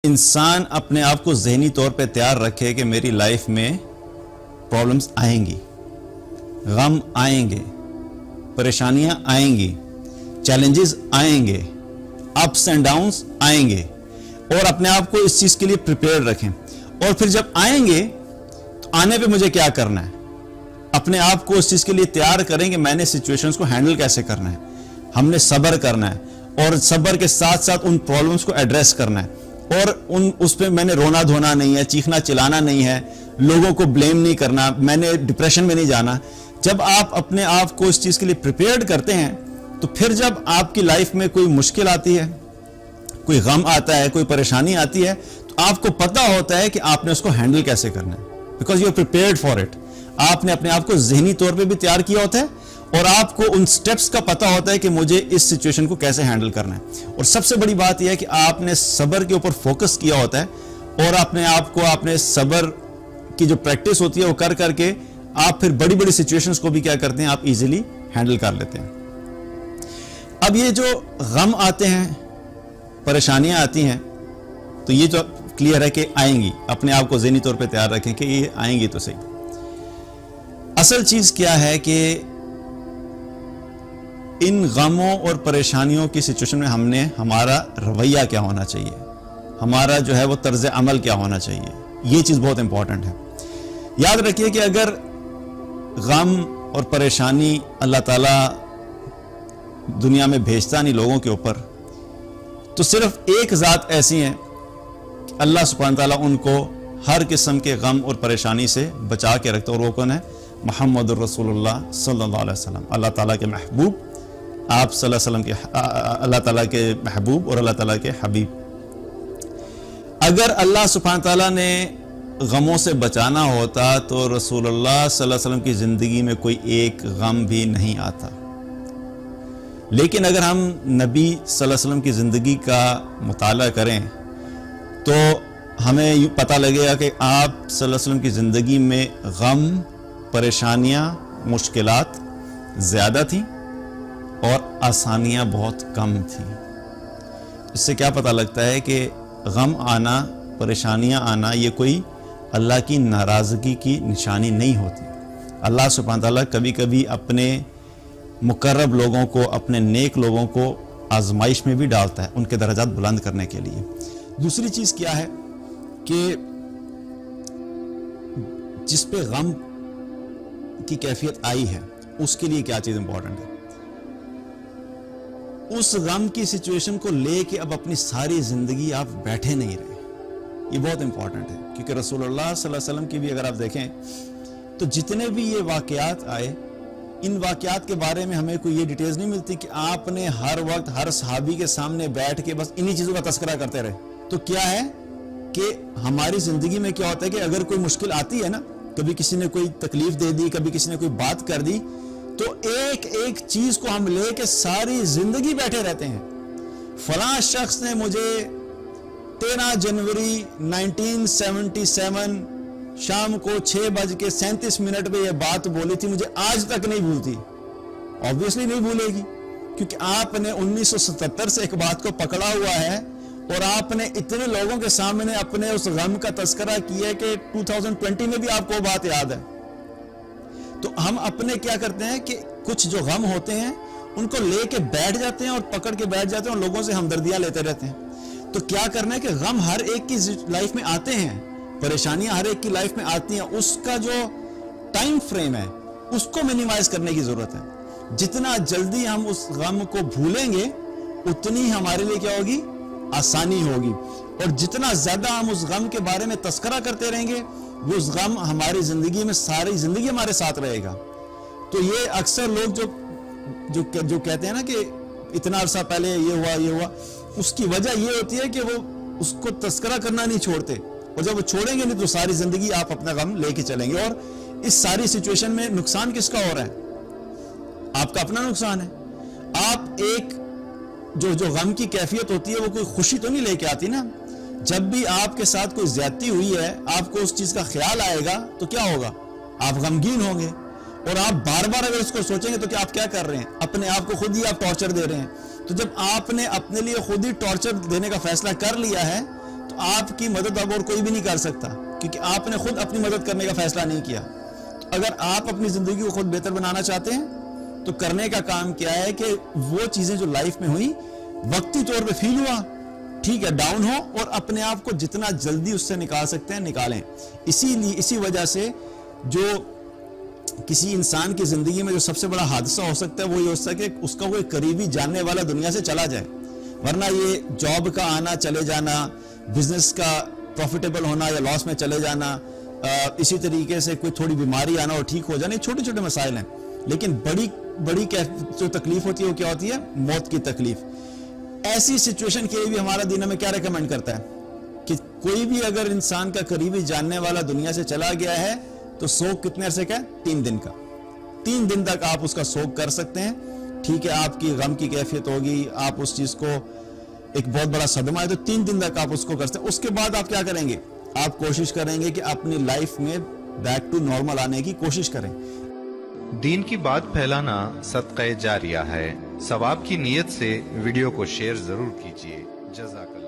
انسان اپنے آپ کو ذہنی طور پہ تیار رکھے کہ میری لائف میں پرابلمز آئیں گی، غم آئیں گے، پریشانیاں آئیں گی، چیلنجز آئیں گے، اپس اینڈ ڈاؤنز آئیں گے، اور اپنے آپ کو اس چیز کے لیے پریپیئر رکھیں. اور پھر جب آئیں گے تو آنے پہ مجھے کیا کرنا ہے، اپنے آپ کو اس چیز کے لیے تیار کریں کہ میں نے سچویشنز کو ہینڈل کیسے کرنا ہے. ہم نے صبر کرنا ہے اور صبر کے ساتھ ساتھ ان پرابلمز کو ایڈریس کرنا ہے، اور اس پہ میں نے رونا دھونا نہیں ہے، چیخنا چلانا نہیں ہے، لوگوں کو بلیم نہیں کرنا، میں نے ڈپریشن میں نہیں جانا. جب آپ اپنے آپ کو اس چیز کے لیے پریپیئرڈ کرتے ہیں تو پھر جب آپ کی لائف میں کوئی مشکل آتی ہے، کوئی غم آتا ہے، کوئی پریشانی آتی ہے، تو آپ کو پتہ ہوتا ہے کہ آپ نے اس کو ہینڈل کیسے کرنا ہے، because you are prepared for it. آپ نے اپنے آپ کو ذہنی طور پہ بھی تیار کیا ہوتا ہے اور آپ کو ان سٹیپس کا پتہ ہوتا ہے کہ مجھے اس سچویشن کو کیسے ہینڈل کرنا ہے. اور سب سے بڑی بات یہ ہے کہ آپ نے صبر کے اوپر فوکس کیا ہوتا ہے، اور اپنے آپ کو آپ نے صبر کی جو پریکٹس ہوتی ہے وہ کر کر کے آپ پھر بڑی بڑی سچویشنز کو بھی کیا کرتے ہیں، آپ ایزیلی ہینڈل کر لیتے ہیں. اب یہ جو غم آتے ہیں، پریشانیاں آتی ہیں، تو یہ جو کلیئر ہے کہ آئیں گی، اپنے آپ کو ذہنی طور پہ تیار رکھیں کہ یہ آئیں گی تو صحیح. اصل چیز کیا ہے کہ ان غموں اور پریشانیوں کی سچویشن میں ہمارا رویہ کیا ہونا چاہیے، ہمارا جو ہے وہ طرز عمل کیا ہونا چاہیے، یہ چیز بہت امپورٹنٹ ہے. یاد رکھیے کہ اگر غم اور پریشانی اللہ تعالیٰ دنیا میں بھیجتا نہیں لوگوں کے اوپر، تو صرف ایک ذات ایسی ہیں کہ اللہ سبحانہ تعالیٰ ان کو ہر قسم کے غم اور پریشانی سے بچا کے رکھتا، اور وہ کون ہے؟ محمد الرسول اللہ صلی اللہ علیہ وسلم، اللہ تعالیٰ کے محبوب، آپ صلی اللہ علیہ وسلم کے اللہ تعالیٰ کے محبوب اور اللہ تعالیٰ کے حبیب. اگر اللہ سبحانہ تعالیٰ نے غموں سے بچانا ہوتا تو رسول اللہ صلی اللہ علیہ وسلم کی زندگی میں کوئی ایک غم بھی نہیں آتا. لیکن اگر ہم نبی صلی اللہ علیہ وسلم کی زندگی کا مطالعہ کریں تو ہمیں پتہ لگے گا کہ آپ صلی اللہ علیہ وسلم کی زندگی میں غم، پریشانیاں، مشکلات زیادہ تھیں اور آسانیاں بہت کم تھیں. اس سے کیا پتہ لگتا ہے کہ غم آنا، پریشانیاں آنا یہ کوئی اللہ کی ناراضگی کی نشانی نہیں ہوتی. اللہ سبحانہ تعالیٰ کبھی کبھی اپنے مقرب لوگوں کو، اپنے نیک لوگوں کو آزمائش میں بھی ڈالتا ہے ان کے درجات بلند کرنے کے لیے. دوسری چیز کیا ہے کہ جس پہ غم کی کیفیت آئی ہے اس کے لیے کیا چیز امپورٹنٹ ہے. اس غم کی سچویشن کو لے کے اب اپنی ساری زندگی آپ بیٹھے نہیں رہے، یہ بہت امپورٹنٹ ہے. کیونکہ رسول اللہ صلی اللہ علیہ وسلم کی بھی اگر آپ دیکھیں تو جتنے بھی یہ واقعات آئے، ان واقعات کے بارے میں ہمیں کوئی یہ ڈیٹیلز نہیں ملتی کہ آپ نے ہر وقت ہر صحابی کے سامنے بیٹھ کے بس انہی چیزوں کا تذکرہ کرتے رہے. تو کیا ہے کہ ہماری زندگی میں کیا ہوتا ہے کہ اگر کوئی مشکل آتی ہے نا، کبھی کسی نے کوئی تکلیف دے دی، کبھی کسی نے کوئی بات کر دی، تو ایک ایک چیز کو ہم لے کے ساری زندگی بیٹھے رہتے ہیں. فلاں شخص نے مجھے 13 جنوری 1977 شام کو 6:37 پہ یہ بات بولی تھی، مجھے آج تک نہیں بھولتی. obviously نہیں بھولے گی، کیونکہ آپ نے 1977 سے ایک بات کو پکڑا ہوا ہے اور آپ نے اتنے لوگوں کے سامنے اپنے اس غم کا تذکرہ کیا ہے کہ 2020 میں بھی آپ کو بات یاد ہے. تو ہم اپنے کیا کرتے ہیں کہ کچھ جو غم ہوتے ہیں ان کو لے کے بیٹھ جاتے ہیں اور پکڑ کے بیٹھ جاتے ہیں اور لوگوں سے ہمدردیاں لیتے رہتے ہیں. تو کیا کرنا ہے کہ غم ہر ایک کی لائف میں آتے ہیں، پریشانیاں ہر ایک کی لائف میں آتی ہیں، اس کا جو ٹائم فریم ہے اس کو منیمائز کرنے کی ضرورت ہے. جتنا جلدی ہم اس غم کو بھولیں گے اتنی ہمارے لیے کیا ہوگی، آسانی ہوگی. اور جتنا زیادہ ہم اس غم کے بارے میں تذکرہ کرتے رہیں گے وہ اس غم ہماری زندگی میں ساری زندگی ہمارے ساتھ رہے گا. تو یہ اکثر لوگ جو کہتے ہیں نا کہ اتنا عرصہ پہلے یہ ہوا، اس کی وجہ یہ ہوتی ہے کہ وہ اس کو تذکرہ کرنا نہیں چھوڑتے، اور جب وہ چھوڑیں گے نہیں تو ساری زندگی آپ اپنا غم لے کے چلیں گے. اور اس ساری سچویشن میں نقصان کس کا ہو رہا ہے؟ آپ کا اپنا نقصان ہے. آپ ایک جو غم کی کیفیت ہوتی ہے وہ کوئی خوشی تو نہیں لے کے آتی نا. جب بھی آپ کے ساتھ کوئی زیادتی ہوئی ہے، آپ کو اس چیز کا خیال آئے گا تو کیا ہوگا، آپ غمگین ہوں گے. اور آپ بار بار اگر اس کو سوچیں گے تو کیا آپ کیا کر رہے ہیں، اپنے آپ کو خود ہی آپ ٹارچر دے رہے ہیں. تو جب آپ نے اپنے لیے خود ہی ٹارچر دینے کا فیصلہ کر لیا ہے تو آپ کی مدد اب اور کوئی بھی نہیں کر سکتا، کیونکہ آپ نے خود اپنی مدد کرنے کا فیصلہ نہیں کیا۔ تو اگر آپ اپنی زندگی کو خود بہتر بنانا چاہتے ہیں تو کرنے کا کام کیا ہے کہ وہ چیزیں جو لائف میں ہوئی وقتی طور پہ فیل ہوا، ٹھیک ہے، ڈاؤن ہو، اور اپنے آپ کو جتنا جلدی اس سے نکال سکتے ہیں نکالیں۔ اسی وجہ سے جو کسی انسان کی زندگی میں جو سب سے بڑا حادثہ ہو سکتا ہے وہ یہ ہو سکتا ہے کہ اس کا کوئی قریبی جاننے والا دنیا سے چلا جائے، ورنہ یہ جاب کا آنا چلے جانا، بزنس کا پروفیٹیبل ہونا یا لاس میں چلے جانا، اسی طریقے سے کوئی تھوڑی بیماری آنا اور ٹھیک ہو جانا، یہ چھوٹے چھوٹے مسائل ہیں، لیکن بڑی جو تکلیف ہوتی ہے وہ کیا ہوتی ہے؟ موت کی تکلیف۔ ایسی سچویشن کے لیے بھی ہمارا دین ہمیں کیا ریکمینڈ کرتا ہے کہ کوئی بھی اگر انسان کا قریبی جاننے والا دنیا سے چلا گیا ہے تو سوگ کتنے عرصے کا ہے؟ 3 دن کا۔ 3 دن تک آپ اس کا سوگ کر سکتے ہیں، ٹھیک ہے، آپ کی غم کی کیفیت ہوگی، آپ اس چیز کو ایک بہت بڑا صدمہ ہے تو 3 دن تک آپ اس کو کر سکتے ہیں۔ اس کے بعد آپ کیا کریں گے؟ آپ کوشش کریں گے کہ اپنی لائف میں بیک ٹو نارمل آنے کی کوشش کریں۔ دین کی بات پھیلانا صدقہ جاریہ ہے، ثواب کی نیت سے ویڈیو کو شیئر ضرور کیجیے۔ جزاک اللہ۔